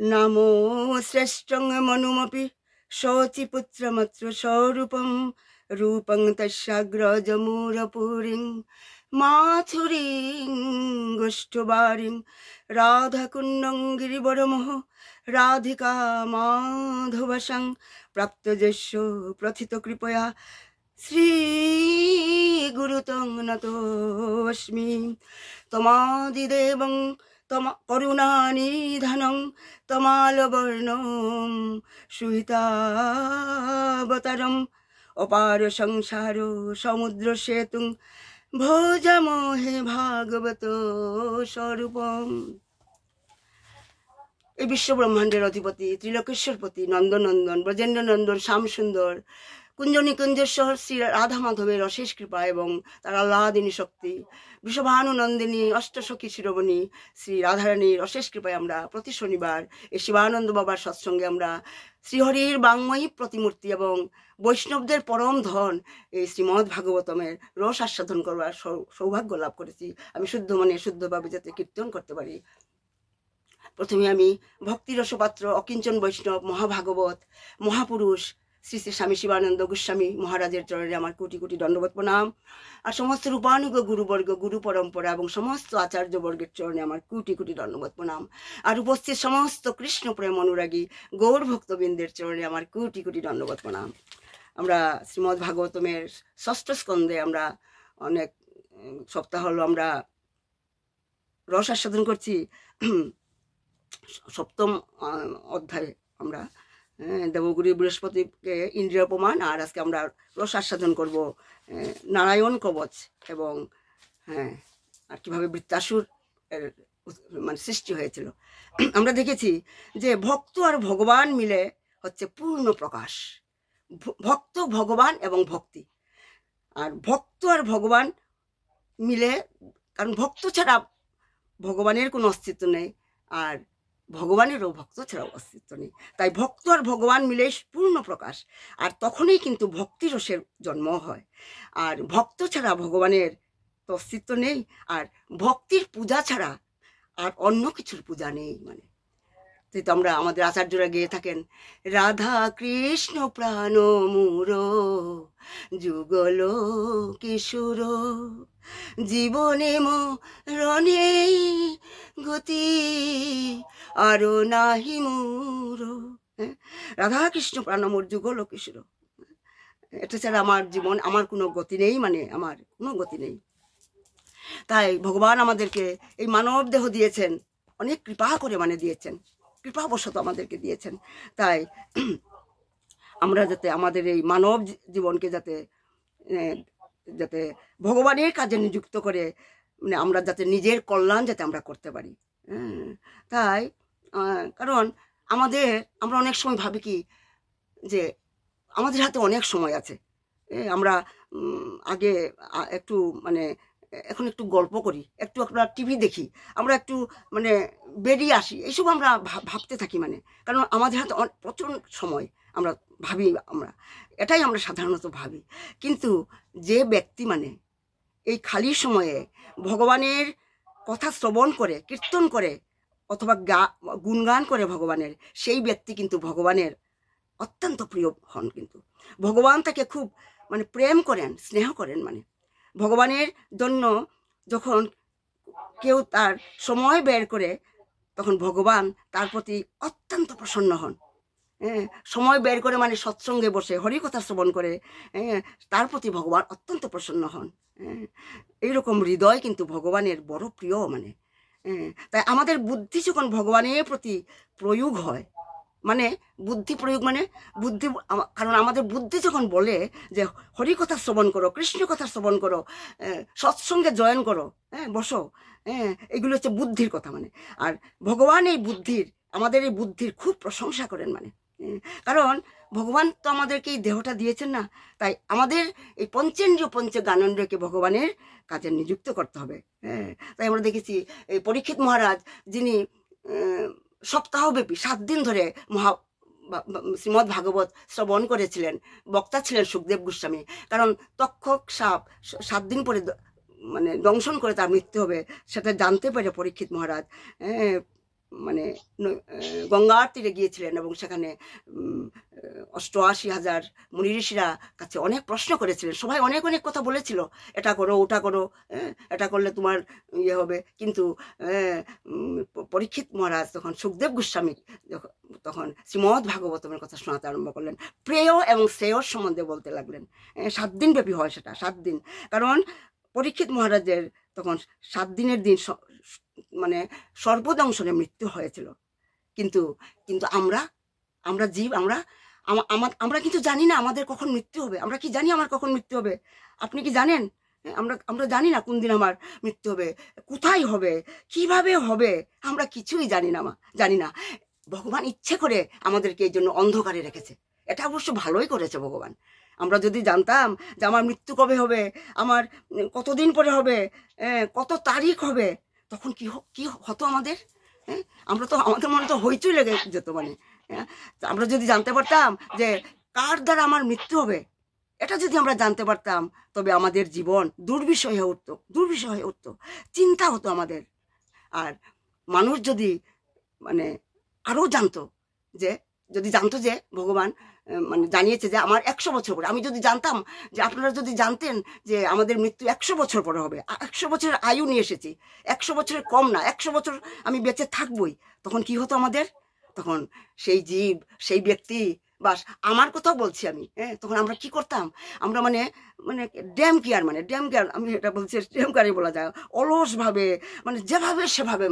नमो श्रेष्ठं मनुमपि शोचिपुत्रमत्र स्वरूपं रूपं तस्याग्रजमूरपुरीं माथुरीं गुष्ठवारीं राधाकुण्डं गिरिवरमोह राधिका माधवसं प्राप्तजस्यो प्रथितकृपया श्रीगुरुतं नतोऽस्मि। तमादिदेवं करुणानिधनं तमालवर्णं सुहितावतारम् अपार संसारो समुद्र सेतुं भोजमोहे भागवत स्वरूपम्। এই বিশ্ব ব্রহ্মাণ্ডের অধিপতি ত্রিলোকেশ্বরপতি নন্দনন্দন ব্রজেন্দ্রনন্দন শ্যামসুন্দর কুঞ্জনিকুঞ্জেশ্বর শ্রী রাধা মাধবের অশেষ কৃপা এবং তার আহ্লাদিনী শক্তি বৃষভানুনন্দিনী অষ্টসখী শিরোমণি শ্রী রাধারানীর অশেষ কৃপায় আমরা প্রতি শনিবার এই শিবানন্দ বাবার সৎসঙ্গে আমরা শ্রীহরির বাংময়ী প্রতিমূর্তি এবং বৈষ্ণবদের পরম ধন এই শ্রীমদ্ ভাগবতমের রস আস্বাদন করবার সৌভাগ্য লাভ করেছি। আমি শুদ্ধ মনে শুদ্ধভাবে যাতে কীর্তন করতে পারি। প্রথমে আমি ভক্তি রসপাত্র অকিঞ্চন বৈষ্ণব মহাভাগবত মহাপুরুষ শ্রী শ্রী স্বামী শিবানন্দ গোস্বামী মহারাজের চরণে আমার কোটি কোটি দণ্ডবত প্রণাম। আর সমস্ত রূপানুগ গুরুবর্গ গুরু পরম্পরা এবং সমস্ত আচার্যবর্গের চরণে আমার কোটি কোটি দণ্ডবত প্রণাম। আর উপস্থিত সমস্ত কৃষ্ণ প্রেম অনুরাগী গৌর ভক্তবৃন্দের চরণে আমার কোটি কোটি দণ্ডবত প্রণাম। আমরা শ্রীমদ্ ভাগবতমের ষষ্ঠ স্কন্ধে আমরা অনেক সপ্তাহ হলো আমরা রস আস্বাদন করছি। সপ্তম অধ্যায়ে আমরা দেবগুরু বৃহস্পতিকে ইন্দ্রিয় অপমান, আর আজকে আমরা রস আস্বাদন করব নারায়ণ কবচ এবং আর কিভাবে বৃত্তাসুর মানে সৃষ্টি হয়েছিল। আমরা দেখেছি যে ভক্ত আর ভগবান মিলে হচ্ছে পূর্ণ প্রকাশ। ভক্ত ভগবান এবং ভক্তি, আর ভক্ত আর ভগবান মিলে, কারণ ভক্ত ছাড়া ভগবানের কোনো অস্তিত্ব নেই, আর ভগবানেরও ভক্ত ছাড়াও অস্তিত্ব নেই। তাই ভক্ত আর ভগবান মিলে পূর্ণ প্রকাশ, আর তখনই কিন্তু ভক্তি রসের জন্ম হয়। আর ভক্ত ছাড়া ভগবানের তো অস্তিত্ব নেই, আর ভক্তির পূজা ছাড়া আর অন্য কিছুর পূজা নেই। মানে তাই তো আমরা আমাদের আচার্যরা গেয়ে থাকেন, রাধা কৃষ্ণ প্রাণ মুর যুগল কিশোর জীবনে মরণে গতি আরো নাহি মোর। রাধা কৃষ্ণ প্রাণ মোর যুগল কিশোর, এটা ছাড়া আমার জীবন, আমার কোনো গতি নেই, মানে আমার কোনো গতি নেই। তাই ভগবান আমাদেরকে এই মানব দেহ দিয়েছেন, অনেক কৃপা করে মানে দিয়েছেন, কৃপাবশত আমাদেরকে দিয়েছেন। তাই আমরা যাতে আমাদের এই মানব জীবনকে যাতে যাতে ভগবানের কাজে নিযুক্ত করে, মানে আমরা যাতে নিজের কল্যাণ যাতে আমরা করতে পারি। তাই কারণ আমরা অনেক সময় ভাবি কি যে আমাদের হাতে অনেক সময় আছে, আমরা আগে একটু মানে এখন একটু গল্প করি, একটু আমরা টিভি দেখি, আমরা একটু মানে বেরিয়ে আসি, এইসব আমরা ভাবতে থাকি। মানে কারণ আমাদের হাতে প্রচুর সময়, আমরা ভাবি, এটাই আমরা সাধারণত ভাবি। কিন্তু যে ব্যক্তি মানে এই খালি সময়ে ভগবানের কথা শ্রবণ করে, কীর্তন করে, অথবা গুণগান করে ভগবানের, সেই ব্যক্তি কিন্তু ভগবানের অত্যন্ত প্রিয় হন। কিন্তু ভগবান তাকে খুব মানে প্রেম করেন, স্নেহ করেন। মানে ভগবানের জন্য যখন কেউ তার সময় বের করে, তখন ভগবান তার প্রতি অত্যন্ত প্রসন্ন হন। সময় বের করে মানে সৎসঙ্গে বসে হরিকথা শ্রবণ করে, তার প্রতি ভগবান অত্যন্ত প্রসন্ন হন। এইরকম হৃদয় কিন্তু ভগবানের বড় প্রিয়। মানে তাই আমাদের বুদ্ধি যখন ভগবানের প্রতি প্রয়োগ হয়, মানে বুদ্ধি প্রয়োগ মানে বুদ্ধি, কারণ আমাদের বুদ্ধি যখন বলে যে হরিকথা শ্রবণ করো, কৃষ্ণ কথা শ্রবণ করো, সৎসঙ্গে জয়েন করো, বসো, এগুলো হচ্ছে বুদ্ধির কথা। মানে আর ভগবান এই বুদ্ধির, আমাদের এই বুদ্ধির খুব প্রশংসা করেন। মানে কারণ ভগবান তো আমাদেরকে এই দেহটা দিয়েছেন না, তাই আমাদের এই পঞ্চেন্দ্রিয় পঞ্চ জ্ঞানেন্দ্রিয়কে ভগবানের কাজে নিযুক্ত করতে হবে। তাই আমরা দেখেছি এই পরীক্ষিত মহারাজ, যিনি সপ্তাহব্যাপী 7 দিন ধরে শ্রীমদ্ ভাগবত শ্রবণ করেছিলেন, বক্তা ছিলেন সুখদেব গোস্বামী। কারণ তক্ষক সাপ 7 দিন পরে মানে দংশন করে তার মৃত্যু হবে, সেটা জানতে পারে পরীক্ষিত মহারাজ মানে গঙ্গার তীরে গিয়েছিলেন এবং সেখানে 88,000 মুনি ঋষিরা কাছে অনেক প্রশ্ন করেছিলেন, সবাই অনেক অনেক কথা বলেছিল, এটা করো ওটা করো, এটা করলে তোমার ইয়ে হবে। কিন্তু পরীক্ষিত মহারাজ তখন সুখদেব গোস্বামী তখন শ্রীমদ্ ভাগবতমের কথা শোনাতে আরম্ভ করলেন, প্রেয় এবং শ্রেয়র সম্বন্ধে বলতে লাগলেন। 7 দিন ব্যাপী হয় সেটা, 7 দিন। কারণ পরীক্ষিত মহারাজের তখন 7 দিনের দিন মানে সর্বদংশনে মৃত্যু হয়েছিল। কিন্তু কিন্তু আমরা জীব, আমরা কিন্তু জানি না আমাদের কখন মৃত্যু হবে। আমরা কি জানি আমার কখন মৃত্যু হবে? আপনি কি জানেন? আমরা জানি না কোন দিন আমার মৃত্যু হবে, কোথায় হবে, কিভাবে হবে, আমরা কিছুই জানি না। ভগবান ইচ্ছে করে আমাদেরকে এই জন্য অন্ধকারে রেখেছে। এটা অবশ্য ভালোই করেছে ভগবান। আমরা যদি জানতাম যে আমার মৃত্যু কবে হবে, আমার কতদিন পরে হবে, কত তারিখ হবে, তখন কি হতো আমাদের? আমাদের মনে তো হইচই লেগে যেত। মানে আমরা যদি জানতে পারতাম যে কার দ্বারা আমার মৃত্যু হবে, এটা যদি আমরা জানতে পারতাম, তবে আমাদের জীবন দুর্বিষয় হয়ে উঠতো, চিন্তা হতো আমাদের। আর মানুষ যদি মানে আরও জানতো যে ভগবান মানে জানিয়েছে যে আমার 100 বছর পরে, আমি যদি জানতাম যে আপনারা যদি জানতেন যে আমাদের মৃত্যু 100 বছর পরে হবে, 100 বছরের আয়ু নিয়ে এসেছি, 100 বছরের কম না, 100 বছর আমি বেঁচে থাকবই, তখন কি হতো আমাদের? তখন সেই জীব, সেই ব্যক্তি, বাস আমার কথাও বলছি আমি, তখন আমরা কি করতাম? আমরা মানে ড্যাম কেয়ার, আমি এটা বলছি, ড্যাম কেয়ারই বলা যায়, অলসভাবে মানে যেভাবে সেভাবে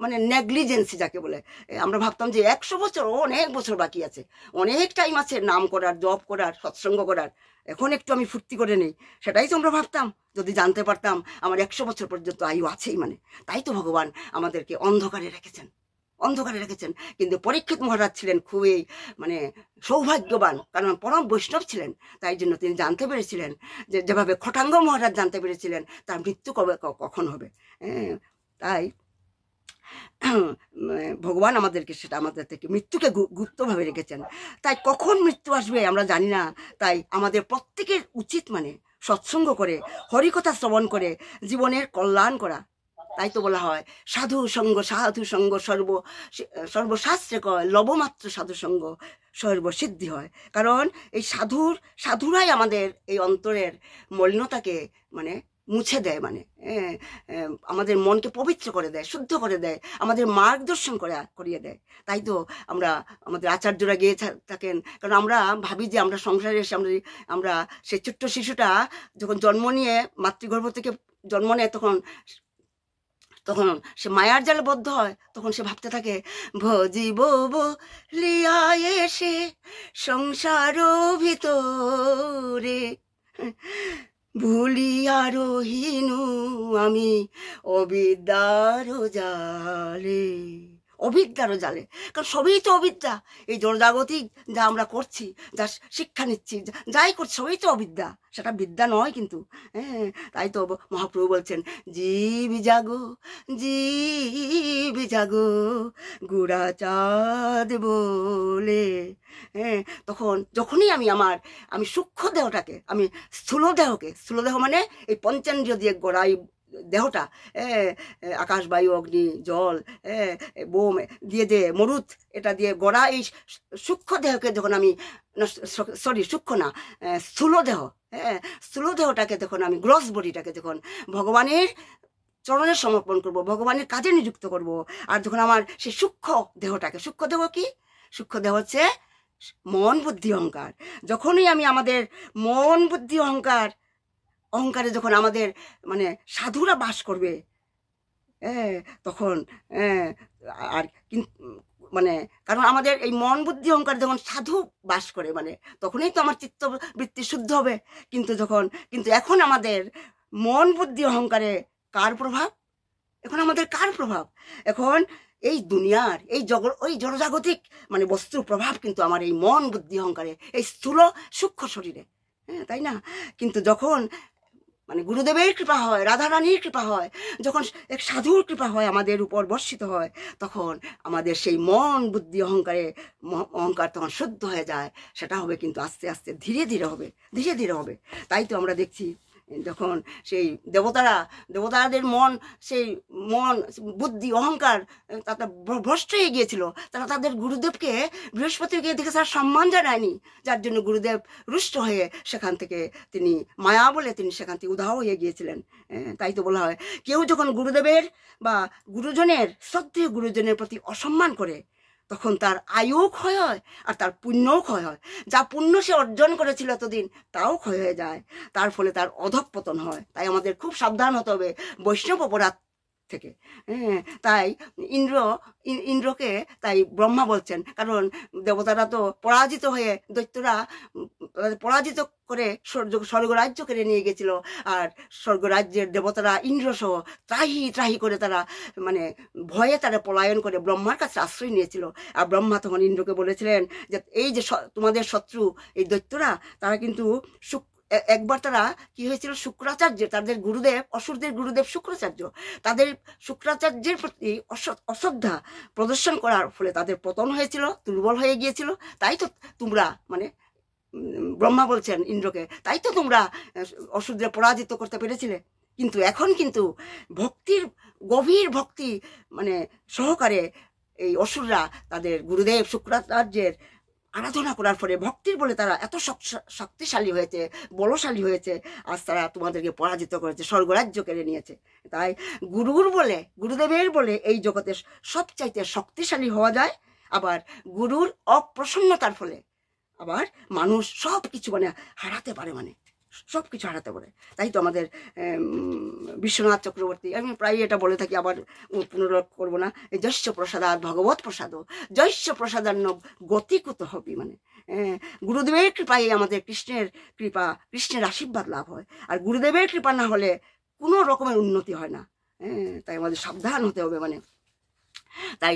মানে নেগলিজেন্সি যাকে বলে, আমরা ভাবতাম যে 100 বছর, অনেক বছর বাকি আছে, অনেক টাইম আছে নাম করার, জপ করার, সৎসঙ্গ করার, এখন একটু আমি ফুর্তি করে নেই। সেটাই তো আমরা ভাবতাম। যদি জানতে পারতাম আমার 100 বছর পর্যন্ত আয়ু আছেই, তাই তো ভগবান আমাদেরকে অন্ধকারে রেখেছেন। কিন্তু পরীক্ষিত মহারাজ ছিলেন খুবই মানে সৌভাগ্যবান, কারণ পরম বৈষ্ণব ছিলেন। তাই জন্য তিনি জানতে পেরেছিলেন যে যেভাবে খটাঙ্গ মহারাজ জানতে পেরেছিলেন তার মৃত্যু কখন হবে। তাই ভগবান আমাদের থেকে মৃত্যুকে গুপ্তভাবে রেখেছেন। তাই কখন মৃত্যু আসবে আমরা জানি না। তাই আমাদের প্রত্যেকের উচিত সৎসঙ্গ করে, হরিকথা শ্রবণ করে জীবনের কল্যাণ করা। তাই তো বলা হয় সাধু সঙ্গ সর্বশাস্ত্রে কয়, লবমাত্র সাধু সঙ্গ সর্বসিদ্ধি হয়। কারণ এই সাধুরাই আমাদের এই অন্তরের মলিনতাকে মুছে দেয়, আমাদের মনকে পবিত্র করে দেয়, শুদ্ধ করে দেয়, আমাদের মার্গদর্শন করিয়ে দেয়। তাই তো আমাদের আচার্যরা গিয়ে থাকেন। কারণ আমরা ভাবি যে আমরা সংসারে এসে আমরা সেই ছোট্ট শিশুটা যখন জন্ম নিয়ে মাতৃগর্ভ থেকে জন্ম নেয়, তখন সে মায়ার জালে বদ্ধ হয়। তখন সে ভাবতে থাকে, ভজিব বলিয়া এসে সংসার ভিতরে ভুলিয়া রহিনু আমি অবিদ্যার জালে। কারণ সবই তো অবিদ্যা। এই জড়জাগতিক যা আমরা করছি, যা শিক্ষা নিচ্ছি, যাই করছি, সবই তো অবিদ্যা, সেটা বিদ্যা নয় কিন্তু। তাই তো মহাপ্রভু বলছেন, জীব জাগো গুড়াচাঁদ বলে। তখন যখনই আমি সূক্ষ্ম দেহটাকে, আমি স্থূল দেহ মানে এই পঞ্চেন্দ্রিয় দিয়ে গড়াই দেহটা, আকাশ, বায়ু, অগ্নি, জল, বোম দিয়ে মরুত, এটা দিয়ে গড়া এই সূক্ষ্ম দেহকে যখন আমি স্থূল দেহটাকে যখন আমি গ্রস বডিটাকে যখন ভগবানের চরণে সমর্পণ করব, ভগবানের কাজে নিযুক্ত করব, আর যখন আমার সেই সূক্ষ্ম দেহ কি? সূক্ষ্ম দেহ হচ্ছে মন, বুদ্ধি, অহংকার। যখনই আমি আমাদের মন, বুদ্ধি, অহংকারে যখন আমাদের সাধুরা বাস করবে, তখন আর কারণ আমাদের এই মন, বুদ্ধি, অহংকার যখন সাধু বাস করে, তখনই তো আমার চিত্তবৃত্তি শুদ্ধ হবে। কিন্তু এখন আমাদের মন, বুদ্ধি, অহংকারে কার প্রভাব? এখন এই দুনিয়ার এই জড়জাগতিক বস্তুর প্রভাব কিন্তু আমার এই মন, বুদ্ধি, অহংকারে, এই স্থূল সূক্ষ্ম শরীরে, তাই না? কিন্তু যখন গুরুদেবের কৃপা হয়, রাধারানীর কৃপা হয়, যখন এক সাধুর কৃপা হয় আমাদের উপর বর্ষিত হয়, তখন আমাদের সেই মন, বুদ্ধি, অহংকার তখন শুদ্ধ হয়ে যায়। সেটা হবে কিন্তু আস্তে আস্তে, ধীরে ধীরে হবে। তাই তো আমরা দেখছি যখন সেই দেবতাদের মন, সেই মন, বুদ্ধি, অহংকার তাতে ভ্রষ্ট হয়ে গিয়েছিল। তারা তাদের গুরুদেবকে, বৃহস্পতিকে দেখে তারা সম্মান জানায়নি, যার জন্য গুরুদেব রুষ্ট হয়ে সেখান থেকে তিনি মায়া বলে তিনি সেখান থেকে উধাও হয়ে গিয়েছিলেন। তাই তো বলা হয়, কেউ যখন গুরুদেবের বা গুরুজনের, শ্রদ্ধেয় গুরুজনের প্রতি অসম্মান করে, তখন তার আয়ু ক্ষয় হয় আর তার পুণ্যও ক্ষয় হয়। যা পুণ্য সে অর্জন করেছিল এতদিন, তাও ক্ষয় হয়ে যায়। তার ফলে তার অধঃপতন হয়। তাই আমাদের খুব সাবধান হতে হবে বৈষ্ণব অপরাধ থেকে। তাই ইন্দ্রকে তাই ব্রহ্মা বলছেন, কারণ দেবতারা তো পরাজিত হয়ে, দৈত্যরা পরাজিত করে স্বর্গরাজ্য কেড়ে নিয়ে গেছিল। আর স্বর্গরাজ্যের দেবতারা ইন্দ্রসহ ত্রাহি ত্রাহি করে তারা মানে ভয়ে তারা পলায়ন করে ব্রহ্মার কাছে আশ্রয় নিয়েছিল। আর ব্রহ্মা তখন ইন্দ্রকে বলেছিলেন যে এই যে তোমাদের শত্রু এই দৈত্যরা, তারা কিন্তু একবার তারা কি হয়েছিল, শুক্রাচার্য, তাদের গুরুদেব, অসুরদের গুরুদেব শুক্রাচার্য, তাদের শুক্রাচার্যের প্রতি অশ্রদ্ধা প্রদর্শন করার ফলে তাদের পতন হয়েছিল, দুর্বল হয়ে গিয়েছিল। তাই তো তোমরা মানে ব্রহ্মা বলছেন ইন্দ্রকে, তাই তো তোমরা অসুরদের পরাজিত করতে পেরেছিলে। কিন্তু এখন কিন্তু ভক্তির, গভীর ভক্তি মানে সহকারে এই অসুররা তাদের গুরুদেব শুক্রাচার্যের আরাধনা করার ফলে, ভক্তির বলে তারা এত শক্তিশালী হয়েছে, বলশালী হয়েছে, আজ তারা তোমাদেরকে পরাজিত করেছে, স্বর্গরাজ্য কেড়ে নিয়েছে। তাই গুরুদেবের বলে এই জগতে সবচাইতে শক্তিশালী হওয়া যায়। আবার গুরুর অপ্রসন্নতার ফলে আবার মানুষ সব কিছু মানে হারাতে পারে, মানে সব কিছু হারাতে পারে। তাই তো আমাদের বিশ্বনাথ চক্রবর্তী, আমি প্রায় এটা বলে থাকি, আবার পুনরুল্লেখ করবো না, এই যস্য প্রসাদাৎ ভগবৎ প্রসাদ, যস্য প্রসাদান্ন গতিকুত হবি, মানে গুরুদেবের কৃপায় আমাদের কৃষ্ণের কৃপা, কৃষ্ণের আশীর্বাদ লাভ হয়। আর গুরুদেবের কৃপা না হলে কোনো রকমের উন্নতি হয় না। তাই আমাদের সাবধান হতে হবে। মানে তাই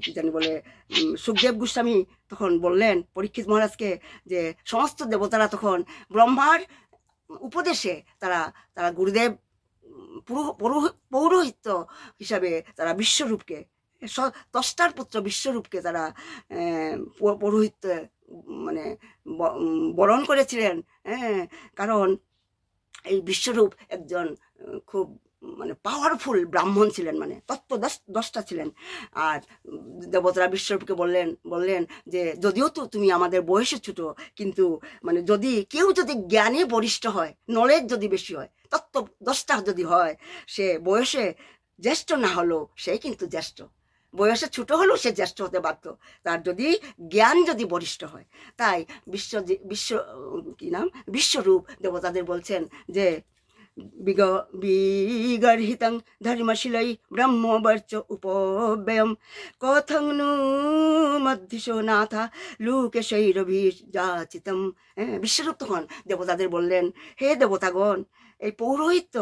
কি জানি বলে, সুখদেব গোস্বামী তখন বললেন পরীক্ষিত মহারাজকে যে সমস্ত দেবতারা তখন ব্রহ্মার উপদেশে তারা গুরুদেব পৌরোহিত্য হিসাবে তারা বিশ্বরূপকে, ত্বষ্টার পুত্র বিশ্বরূপকে তারা পৌরোহিত্য মানে বরণ করেছিলেন। কারণ এই বিশ্বরূপ একজন খুব মানে পাওয়ারফুল ব্রাহ্মণ ছিলেন, মানে তত্ত্বদষ্টা ছিলেন। আর দেবতারা বিশ্বরূপকে বললেন যে যদিও তো তুমি আমাদের বয়সে ছোট, কিন্তু মানে কেউ যদি জ্ঞানে বরিষ্ঠ হয়, নলেজ যদি বেশি হয়, তত্ত্বদষ্টা যদি হয়, সে বয়সে জ্যেষ্ঠ না হলেও সে কিন্তু জ্যেষ্ঠ, বয়সে ছোট হলেও সে জ্যেষ্ঠ হতে বাধ্য, তার যদি জ্ঞান যদি বরিষ্ঠ হয়। তাই বিশ্বরূপ দেবতাদের বলছেন যে বিগর্হিতং ধর্মশীলাই ব্রহ্মবর্চ উপব্যয়ম কথং নু মধ্যিশো নাথা লোকে শৈরভিযাচিতম। বিশ্বরূপ তখন দেবতাদের বললেন, হে দেবতাগণ, এই পৌরোহিত্য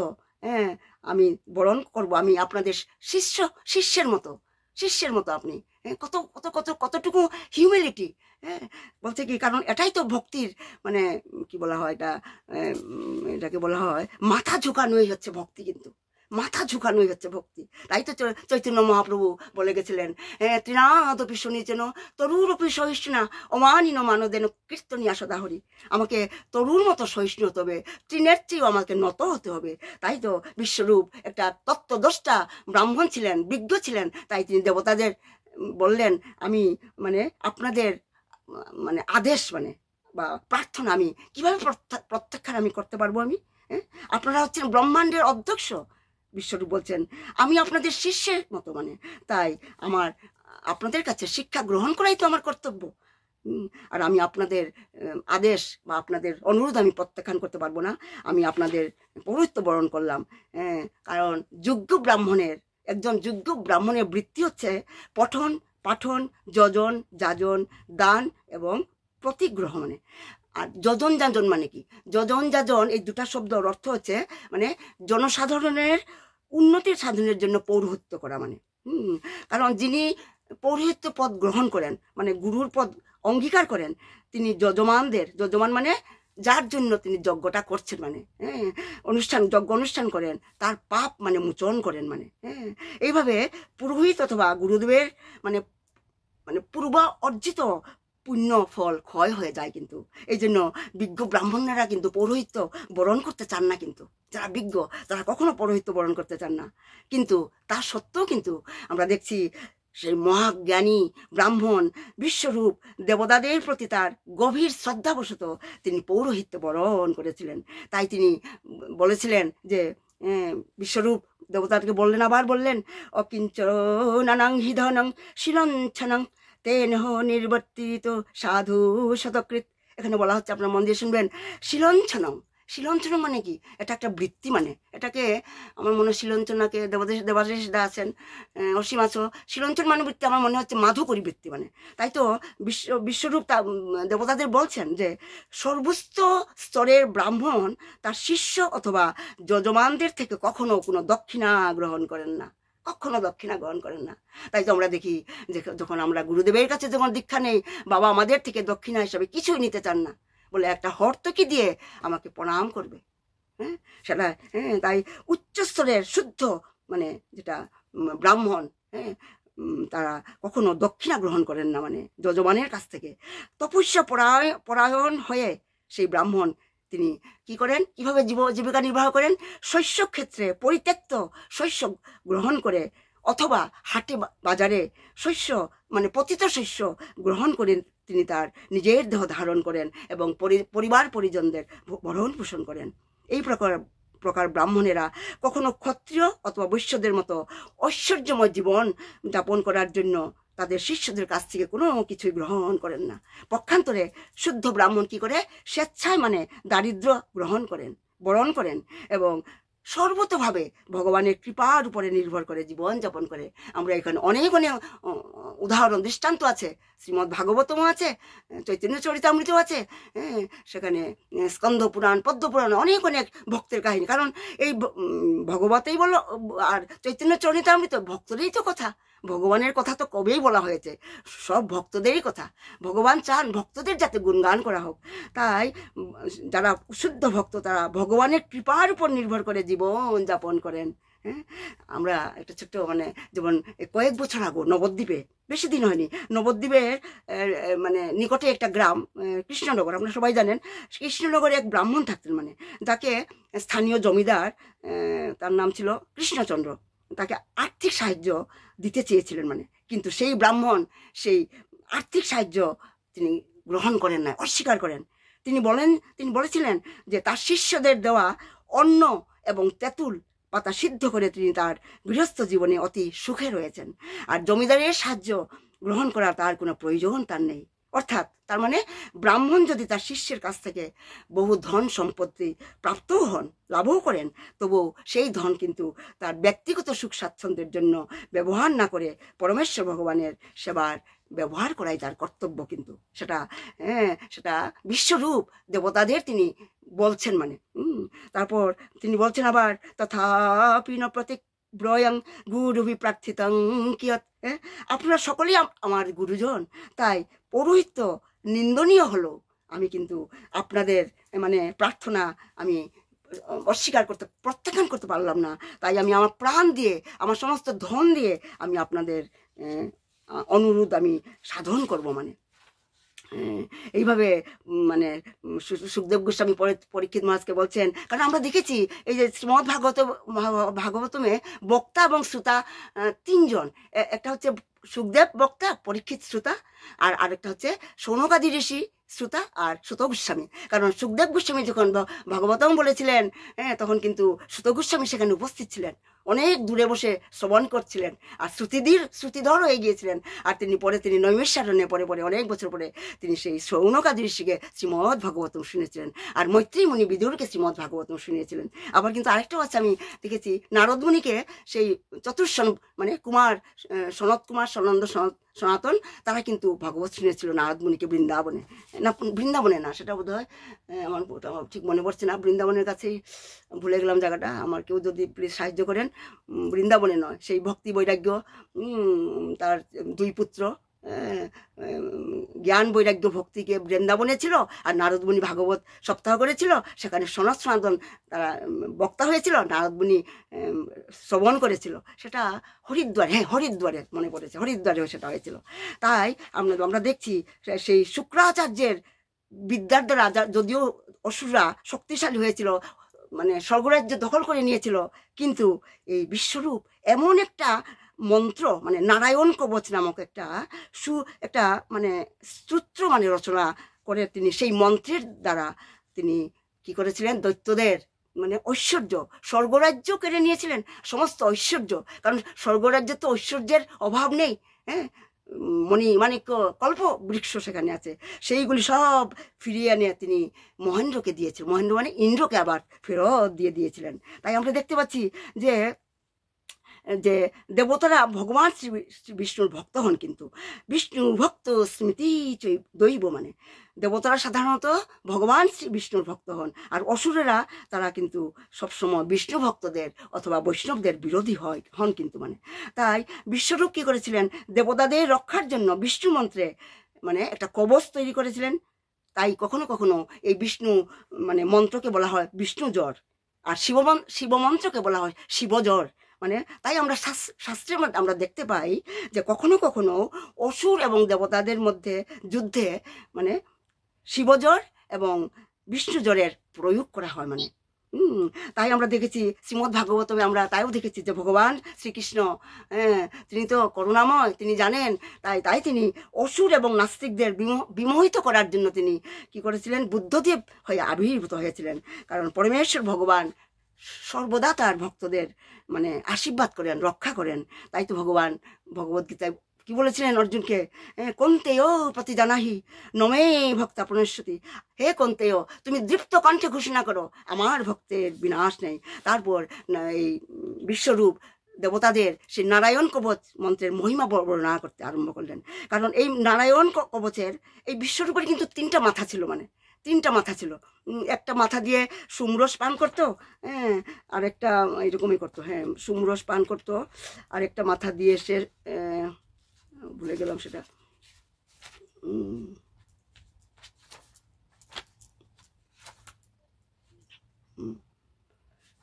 আমি বরণ করব, আমি আপনাদের শিষ্যের মতো আপনি কতটুকু হিউম্যানিটি, বলছে কি, কারণ এটাই তো ভক্তির মানে কি বলা হয়, এটাকে বলা হয় মাথা ঝুঁকানোই হচ্ছে ভক্তি, কিন্তু মাথা ঝুঁকানোই হচ্ছে ভক্তি। তাই তো চৈতন্য মহাপ্রভু বলে গেছিলেন, তৃণাদপি শুনিছেন তরুরপি সহিষ্ণুনা অমানিন মানদেন কীর্তনিয়া সদাহরি। আমাকে তরুর মতো সহিষ্ণু হতে হবে, তৃণের চেয়েও আমাকে নত হতে হবে। তাই তো বিশ্বরূপ একটা তত্ত্বদষ্টা ব্রাহ্মণ ছিলেন, বিজ্ঞ ছিলেন। তাই তিনি দেবতাদের বললেন, আমি মানে আপনাদের মানে আদেশ মানে বা প্রার্থনা আমি কিভাবে প্রত্যাখ্যান আমি করতে পারবো? আপনারা হচ্ছেন ব্রহ্মাণ্ডের অধ্যক্ষ। বিশ্বরূপ বলছেন, আমি আপনাদের শিষ্যের মতো, মানে তাই আপনাদের কাছে শিক্ষা গ্রহণ করাই তো আমার কর্তব্য। আর আমি আপনাদের আদেশ বা আপনাদের অনুরোধ আমি প্রত্যাখ্যান করতে পারবো না। আমি আপনাদের পৌরোহিত্য বরণ করলাম। কারণ একজন যোগ্য ব্রাহ্মণের বৃত্তি হচ্ছে পঠন পাঠন, যজন যাজন, দান এবং প্রতিগ্রহ। আর যজন যাজন মানে কি? যজন যাজন এই দুটা শব্দের অর্থ হচ্ছে মানে জনসাধারণের উন্নতির সাধনের জন্য পৌরোহিত্য করা। মানে কারণ যিনি পৌরোহিত্য পদ গ্রহণ করেন, মানে গুরুর পদ অঙ্গীকার করেন, তিনি যজমান মানে যার জন্য তিনি যজ্ঞটা করছেন, মানে যজ্ঞ অনুষ্ঠান করেন, তার পাপ মানে মোচন করেন। মানে এইভাবে পুরোহিত অথবা গুরুদেবের মানে পূর্ব অর্জিত পুণ্য ফল ক্ষয় হয়ে যায়। কিন্তু এই জন্য বিজ্ঞ ব্রাহ্মণেরা কিন্তু পৌরোহিত্য বরণ করতে চান না। কিন্তু যারা বিজ্ঞ তারা কখনো পৌরোহিত্য বরণ করতে চান না। কিন্তু তা সত্ত্বেও কিন্তু আমরা দেখছি সেই মহাজ্ঞানী ব্রাহ্মণ বিশ্বরূপ দেবতাদের প্রতি তার গভীর শ্রদ্ধাবশত তিনি পৌরোহিত্য বরণ করেছিলেন। তাই তিনি বলেছিলেন যে বিশ্বরূপ দেবতাকে বললেন, আবার বললেন, অকিঞ্চনাং হিধনং শিলঞ্ছনং তেন নির্বর্তিত সাধু শতকৃত। এখানে বলা হচ্ছে, আপনার মন দিয়ে শুনবেন, শিলঞ্ছনং। শিলঞ্ছনং মানে কি? এটা একটা বৃত্তি, মানে এটাকে আমার মনে হয় শিলঞ্চনাকে দেবাদেশ দা আছেন, অসীম আছো, শিলঞ্চন মানে বৃত্তি আমার মনে হচ্ছে মাধুকরী বৃত্তি মানে। তাই তো বিশ্বরূপ দেবতাদের বলছেন যে সর্বোচ্চ স্তরের ব্রাহ্মণ তার শিষ্য অথবা যজমানদের থেকে কখনো কোনো দক্ষিণা গ্রহণ করেন না, কখনো দক্ষিণা গ্রহণ করেন না। তাই তো আমরা দেখি যে যখন আমরা গুরুদেবের কাছে যখন দীক্ষা নেই, বাবা আমাদের থেকে দক্ষিণা হিসাবে কিছুই নিতে চান না, বলে একটা হর্তকি দিয়ে আমাকে প্রণাম করবে। হ্যাঁ, সেটা তাই উচ্চস্তরের শুদ্ধ মানে যেটা ব্রাহ্মণ, তারা কখনো দক্ষিণা গ্রহণ করেন না, মানে যজমানের কাছ থেকে। তপস্যা পরায়ণ হয়ে সেই ব্রাহ্মণ তিনি কি করেন, কিভাবে জীবিকা নির্বাহ করেন? শস্য ক্ষেত্রে পরিত্যক্ত শস্য গ্রহণ করে অথবা হাটে বাজারে শস্য মানে পতিত শস্য গ্রহণ করেন, তিনি তার নিজের দেহ ধারণ করেন এবং পরিবার পরিজনদের ভরণ পোষণ করেন। এই প্রকার ব্রাহ্মণেরা কখনো ক্ষত্রিয় অথবা বৈশ্যদের মতো ঐশ্বর্যময় জীবন যাপন করার জন্য তাদের শিষ্যদের কাছ থেকে কোনো কিছুই গ্রহণ করেন না। পক্ষান্তরে শুদ্ধ ব্রাহ্মণ কি করে? স্বেচ্ছায় মানে দারিদ্র বরণ করেন এবং সর্বতভাবে ভগবানের কৃপার উপরে নির্ভর করে জীবন যাপন করে। আমরা এখানে অনেক উদাহরণ দৃষ্টান্ত আছে, শ্রীমদ্ ভাগবতমও আছে, চৈতন্য চরিতামৃত আছে, সেখানে স্কন্ধ পুরাণ, পদ্ম পুরাণ, অনেক ভক্তের কাহিনী। কারণ এই ভগবতেই বলো আর চৈতন্য চরিতামৃত ভক্তদেরই তো কথা, ভগবানের কথা তো কবেই বলা হয়েছে, সব ভক্তদেরই কথা। ভগবান চান ভক্তদের যাতে গুণগান করা হোক। তাই যারা শুদ্ধ ভক্ত তারা ভগবানের কৃপার উপর নির্ভর করে জীবন যাপন করেন। আমরা একটা ছোট্ট মানে যেমন কয়েক বছর আগে নবদ্বীপে, বেশি দিন হয়নি, নবদ্বীপের মানে নিকটে একটা গ্রাম কৃষ্ণনগর, আপনারা সবাই জানেন। কৃষ্ণনগরে এক ব্রাহ্মণ থাকতেন, মানে যাকে স্থানীয় জমিদার, তার নাম ছিল কৃষ্ণচন্দ্র, তাকে আর্থিক সাহায্য দিতে চেয়েছিলেন, মানে কিন্তু সেই ব্রাহ্মণ সেই আর্থিক সাহায্য তিনি গ্রহণ করেন না, অস্বীকার করেন। তিনি বলেছিলেন যে তার শিষ্যদের দেওয়া অন্ন এবং তেঁতুল পাতা সিদ্ধ করে তিনি তার গৃহস্থ জীবনে অতি সুখে রয়েছেন, আর জমিদারের সাহায্য গ্রহণ করার তার কোনো প্রয়োজন তার নেই। অর্থাৎ তার মানে ব্রাহ্মণ যদি তার শিষ্যের কাছ থেকে বহু ধন সম্পত্তি প্রাপ্তও হন, লাভও করেন, তবুও সেই ধন কিন্তু তার ব্যক্তিগত সুখ স্বাচ্ছন্দ্যের জন্য ব্যবহার না করে পরমেশ্বর ভগবানের সেবার ব্যবহার করাই তার কর্তব্য। কিন্তু সেটা বিশ্বরূপ দেবতাদের তিনি বলছেন, মানে তারপর তিনি বলছেন আবার, তথাপি ন প্রতীক ব্রয়ং গুরুভি প্রার্থিতং কিয়ৎ। আপনারা সকলেই আমার গুরুজন, তাই পৌরোহিত্য নিন্দনীয় হলো আমি কিন্তু আপনাদের মানে প্রার্থনা আমি প্রত্যাখ্যান করতে পারলাম না। তাই আমি আমার প্রাণ দিয়ে, আমার সমস্ত ধন দিয়ে আমি আপনাদের অনুরোধ আমি সাধন করব। মানে এইভাবে মানে সুখদেব গোস্বামী পরীক্ষিত মহারাজকে বলছেন। কারণ আমরা দেখেছি এই যে শ্রীমদ্ ভাগবতমে বক্তা এবং শ্রোতা তিনজন, একটা হচ্ছে সুখদেব বক্তা, পরীক্ষিত শ্রোতা, আর আরেকটা হচ্ছে সৌনকাদি ঋষি শ্রোতা আর সুত গোস্বামী। কারণ সুখদেব গোস্বামী যখন ভাগবতম বলেছিলেন, তখন কিন্তু সুত গোস্বামী সেখানে উপস্থিত ছিলেন, অনেক দূরে বসে শ্রবণ করছিলেন, আর শ্রুতিধর হয়ে গিয়েছিলেন। আর তিনি নৈমিষারণ্যে পরে অনেক বছর পরে তিনি সেই সৌনকাদি ঋষিকে শ্রীমদ্ ভাগবতম শুনেছিলেন, আর মৈত্রী মুনি বিদুরকে শ্রীমদ্ ভাগবতম শুনিয়েছিলেন। আবার কিন্তু আরেকটাও আছে, আমি দেখেছি নারদ মুনিকে সেই চতুর্শন মানে কুমার, সনত কুমার, সনন্দ, সনাতন, তারা কিন্তু ভাগবত শুনেছিল নারদ মুনিকে বৃন্দাবনে না, সেটা বোধ হয় আমার ঠিক মনে পড়ছে না, বৃন্দাবনের কাছেই, ভুলে গেলাম জায়গাটা, আমার কেউ যদি প্লিজ সাহায্য করেন। বৃন্দাবনে নয়, সেই ভক্তি বৈরাগ্য তার দুই পুত্র জ্ঞান বৈরাগ্য ভক্তিকে বৃন্দাবনে ছিল, আর নারদমুনি ভাগবত সপ্তাহ করেছিল, সেখানে সনৎ সনাতন তারা বক্তা হয়েছিল, নারদমুনি শ্রবণ করেছিল, সেটা হরিদ্বার, হ্যাঁ হরিদ্বারে মনে পড়েছে, হরিদ্বারেও সেটা হয়েছিল। তাই আমরা দেখছি সেই শুক্রাচার্যের বিদ্যার দ্বারা যদিও অসুররা শক্তিশালী হয়েছিল, মানে স্বর্গরাজ্য দখল করে নিয়েছিল, কিন্তু এই বিশ্বরূপ এমন একটা মন্ত্র, মানে নারায়ণ কবচ নামক একটা মানে স্তোত্র মানে রচনা করে তিনি সেই মন্ত্রের দ্বারা তিনি কি করেছিলেন, দৈত্যদের মানে ঐশ্বর্য, স্বর্গরাজ্য কেড়ে নিয়েছিলেন, সমস্ত ঐশ্বর্য, কারণ স্বর্গরাজ্যে তো ঐশ্বর্যের অভাব নেই, হ্যাঁ মাণিক্য কল্প বৃক্ষ সেখানে আছে, সেইগুলি সব ফিরিয়ে এনে তিনি মহেন্দ্রকে দিয়েছিলেন, মহেন্দ্র মানে ইন্দ্রকে আবার ফেরত দিয়ে দিয়েছিলেন। তাই আমরা দেখতে পাচ্ছি যে যে দেবতারা ভগবান শ্রী বিষ্ণুর ভক্ত হন, কিন্তু বিষ্ণু ভক্ত স্মৃতি দৈব, মানে দেবতারা সাধারণত ভগবান শ্রী বিষ্ণুর ভক্ত হন, আর অসুরেরা তারা কিন্তু সবসময় বিষ্ণু ভক্তদের অথবা বৈষ্ণবদের বিরোধী হন কিন্তু, মানে তাই বিশ্বরূপ কি করেছিলেন, দেবতাদের রক্ষার জন্য বিষ্ণু মন্ত্রে মানে একটা কবচ তৈরি করেছিলেন। তাই কখনো কখনো এই বিষ্ণু মানে মন্ত্রকে বলা হয় বিষ্ণু জ্বর, আর শিব মন্ত্রকে বলা হয় শিবজ্বর। মানে তাই আমরা শাস্ত্রের মধ্যে আমরা দেখতে পাই যে কখনো কখনো অসুর এবং দেবতাদের মধ্যে যুদ্ধে মানে শিবজ্বর এবং বিষ্ণু জ্বরের প্রয়োগ করা হয়, মানে তাই আমরা দেখেছি শ্রীমদ্ ভাগবতমে, আমরা তাইও দেখেছি যে ভগবান শ্রীকৃষ্ণ, তিনি তো করুণাময়, তিনি জানেন, তাই তিনি অসুর এবং নাস্তিকদের বিমোহিত করার জন্য তিনি কি করেছিলেন, বুদ্ধদেব হয়ে আবির্ভূত হয়েছিলেন। কারণ পরমেশ্বর ভগবান সর্বদা তার ভক্তদের মানে আশীর্বাদ করেন, রক্ষা করেন। তাই তো ভগবান ভগবদ্গীতায় কি বলেছিলেন অর্জুনকে, কন্তেয় প্রতি জানাহি নমে ভক্তা প্রণশ্যতি, হে কন্তেয় তুমি দৃপ্ত কণ্ঠে ঘোষণা করো আমার ভক্তের বিনাশ নেই। তারপর এই বিশ্বরূপ দেবতাদের সেই নারায়ণ কবচ মন্ত্রের মহিমা বর্ণনা করতে আরম্ভ করলেন। কারণ এই নারায়ণ কবচের এই বিশ্বরূপের কিন্তু তিনটা মাথা ছিল, মানে তিনটা মাথা ছিল, একটা মাথা দিয়ে সুমরস পান করতো, আরেকটা এরকমই করতো, হ্যাঁ সুমরস পান করতো, আরেকটা মাথা দিয়ে সে ভুলে গেলাম সেটা,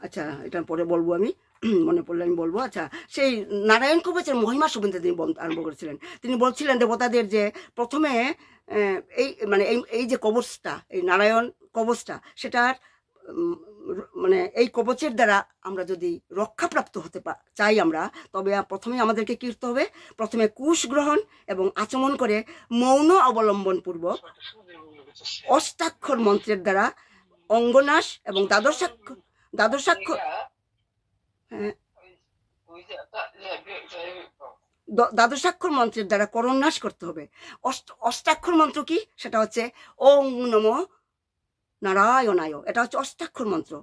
আচ্ছা এটা পরে বলবো, আমি মনে পড়লে আমি বলবো। আচ্ছা, সেই নারায়ণ কবচের মহিমা সম্বন্ধে তিনি আরম্ভ করেছিলেন। তিনি বলছিলেন দেবতাদের যে প্রথমে এই মানে এই যে কবচটা, এই নারায়ণ কবচটা, সেটার মানে এই কবচের দ্বারা আমরা যদি রক্ষাপ্রাপ্ত হতে চাই আমরা, তবে প্রথমে আমাদেরকে কি করতে হবে, প্রথমে কুশ গ্রহণ এবং আচমন করে মৌন অবলম্বন পূর্বক অষ্টাক্ষর মন্ত্রের দ্বারা অঙ্গনাশ এবং দ্বাদশাক্ষর দ্বাদশাক্ষর মন্ত্রের দ্বারা করণনাশ করতে হবে। অষ্টাক্ষর মন্ত্র কি, সেটা হচ্ছে ওং নমো নারায়ণায়, এটা হচ্ছে অষ্টাক্ষর মন্ত্র।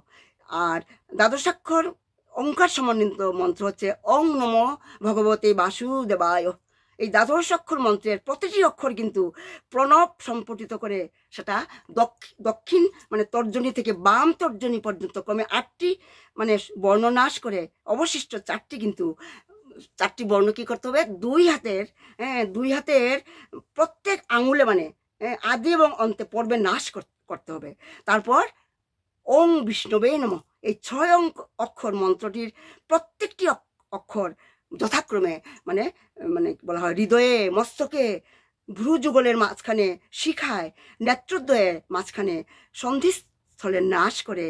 আর দ্বাদশাক্ষর ওঙ্কার সমন্বিত মন্ত্র হচ্ছে ওং নমো ভগবতে বাসুদেবায়। এই দ্বাদশাক্ষর মন্ত্রের প্রতিটি অক্ষর কিন্তু প্রণব সম্পঠিত করে, সেটা দক্ষিণ মানে তর্জনী থেকে বাম তর্জনী পর্যন্ত ক্রমে 8টি মানে বর্ণনাশ করে অবশিষ্ট 4টি কিন্তু 4টি বর্ণ কি করতে হবে, দুই হাতের প্রত্যেক আঙুলে মানে আদি এবং অন্তে পর্বে নাশ করতে হবে। তারপর ওং বিষ্ণবে নমঃ, এই 6 অক্ষর মন্ত্রটির প্রত্যেকটি অক্ষর যথাক্রমে মানে মানে বলা হয় হৃদয়ে, মস্তকে, ভ্রুযুগলের মাঝখানে, শিখায়, নেত্রদ্বয়ের মাঝখানে সন্ধিস্থলে নাশ করে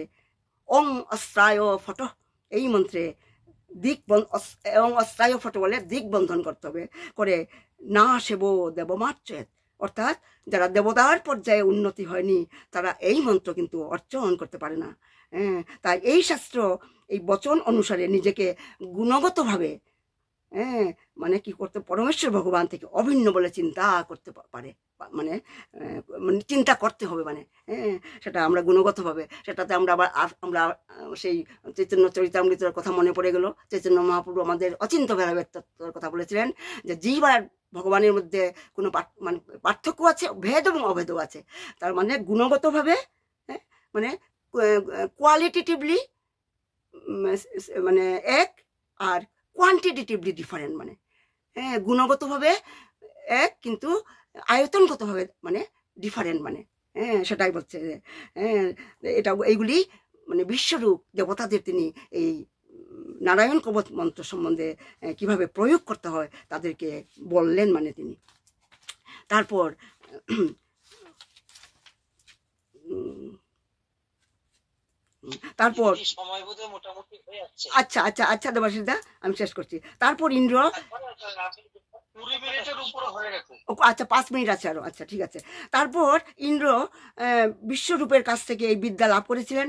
ওং অস্ত্রায় ফট, এই মন্ত্রে এবং অস্ত্রায় ফট বলে দিক বন্ধন করতে হবে, করে না সেব দেবমার্চেত, অর্থাৎ যারা দেবতার পর্যায়ে উন্নতি হয়নি তারা এই মন্ত্র কিন্তু অর্জন করতে পারে না। তাই এই শাস্ত্র এই বচন অনুসারে নিজেকে গুণগতভাবে মানে কি করতে, পরমেশ্বর ভগবান থেকে অভিন্ন বলে চিন্তা করতে পারে, মানে চিন্তা করতে হবে, মানে সেটা আমরা গুণগতভাবে, সেটাতে আমরা আমরা সেই চৈতন্য চরিতামৃতের কথা মনে পড়ে গেল। চৈতন্য মহাপ্রভু আমাদের অচিন্ত ভেদাভেদ তত্ত্বের কথা বলেছিলেন যে জীব আর ভগবানের মধ্যে কোনো মানে পার্থক্য আছে, ভেদ এবং অভেদও আছে। তার মানে গুণগতভাবে মানে কোয়ালিটেটিভলি মানে এক, আর কোয়ান্টিটেটিভলি ডিফারেন্ট, মানে গুণগতভাবে এক, কিন্তু আয়তনগতভাবে মানে ডিফারেন্ট, মানে হ্যাঁ সেটাই বলছে যে হ্যাঁ এটা এইগুলি মানে বিশ্বরূপ দেবতাদের তিনি এই নারায়ণ কবচ মন্ত্র সম্বন্ধে কিভাবে প্রয়োগ করতে হয় তাদেরকে বললেন, মানে তিনি। তারপর তারপর আচ্ছা আচ্ছা আচ্ছা দেবাশিস দা, আমি শেষ করছি। তারপর ইন্দ্র, আচ্ছা 5 মিনিট আছে আরো, আচ্ছা ঠিক আছে। তারপর ইন্দ্র বিশ্বরূপের কাছ থেকে এই বিদ্যা লাভ করেছিলেন।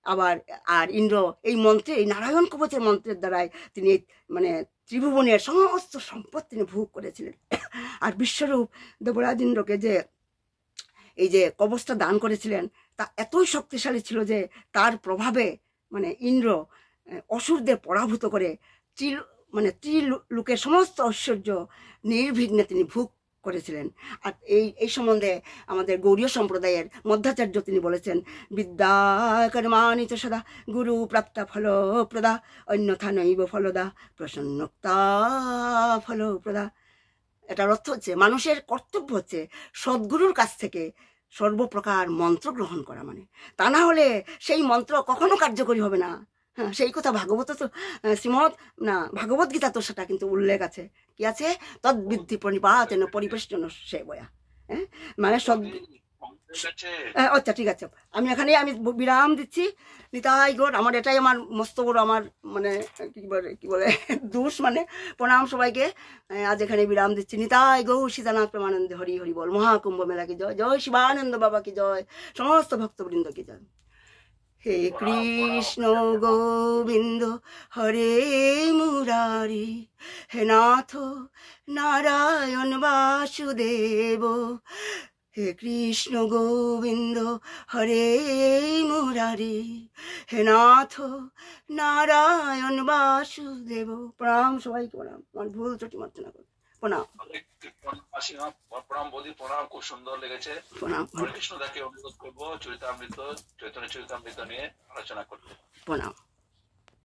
আবার আর ইন্দ্র এই মন্ত্রে, এই নারায়ণ কবচের মন্ত্রের দ্বারাই তিনি মানে ত্রিভুবনের সমস্ত সম্পদ তিনি ভোগ করেছিলেন। আর বিশ্বরূপ দেবরাজ ইন্দ্রকে যে এই যে কবচটা দান করেছিলেন তা এতই শক্তিশালী ছিল যে তার প্রভাবে মানে ইন্দ্র অসুরদের পরাভূত করে মানে ত্রিলোকের সমস্ত ঐশ্বর্য নির্বিঘ্নে তিনি ভোগ করেছিলেন। আর এই সম্বন্ধে আমাদের গৌড়ীয় সম্প্রদায়ের মধ্যাচার্য তিনি বলেছেন, বিদ্যা কর্মাণি চ সদা গুরু প্রাপ্তা ফলপ্রদা অন্যথা নৈব ফলদা প্রসন্নতা ফলপ্রদা। এটার অর্থ হচ্ছে মানুষের কর্তব্য হচ্ছে সদ্গুরুর কাছ থেকে সর্বপ্রকার মন্ত্র গ্রহণ করা, মানে তা না হলে সেই মন্ত্র কখনো কার্যকরী হবে না। হ্যাঁ সেই কথা ভাগবত তো শ্রীমৎ না ভাগবত গীতা তো সেটা কিন্তু উল্লেখ আছে, কি আছে, তদ্বিদ্ধি প্রণিপাতেন পরিবেষ্টন সেবয়া। হ্যাঁ মানে আচ্ছা ঠিক আছে, আমি এখানে আমি বিরাম দিচ্ছি। নিতাই গৌর, আমার এটাই আমার মস্ত বড় আমার মানে কি বলে দোষ, মানে প্রণাম সবাইকে। আজ এখানে বিরাম দিচ্ছি। নিতাই গৌর সীতানাথ প্রেমানন্দে হরি হরি বল। মহাকুম্ভ মেলা কি জয়, জয় শিবানন্দ বাবা কি জয়, সমস্ত ভক্তবৃন্দ কি জয়। হে কৃষ্ণ গোবিন্দ হরে মুরারি, হে নাথ নারায়ণ বাসুদেব। হে কৃষ্ণ গোবিন্দ হরে মুরারি, হে নাথ নারায়ণ বাসুদেব। প্রণাম সবাইকে, প্রণাম, আমার ভুল ত্রুটি মাত্র না করবে, প্রণাম। প্রণাম বৌদি, প্রণাম, খুব সুন্দর লেগেছে। প্রণাম। হরে কৃষ্ণ দাকে অনুরোধ করবো চৈতামৃত, চৈতন্য চরিতামৃত নিয়ে আলোচনা করতে। প্রণাম।